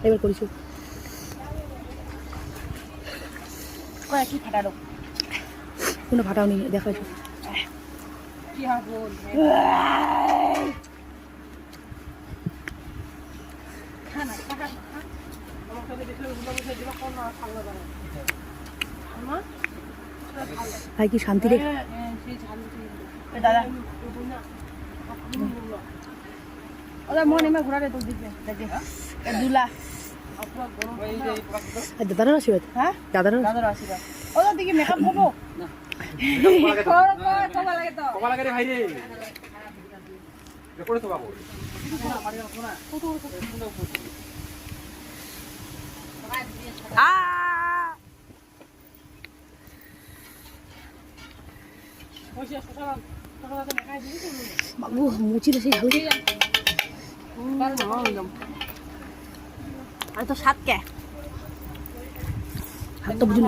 এবার করিস কি ফাটালো কোনো ফাটাও নেই দেখা কি হবে খানা খানা ভাই কি শান্তি রে দাদা ওরা মনে মনে ঘোরারে তো দিবে দুলা দাদার আশীর্বাদ হ্যাঁ দাদার দাদার আশীর্বাদ ওদের দিকে মেকআপ করবো কমা লাগে রে ভাই রে করে তো বাবু বাবু মুচি রে সেই ঝালকে আর তো সাত কে হাত তো বুঝুন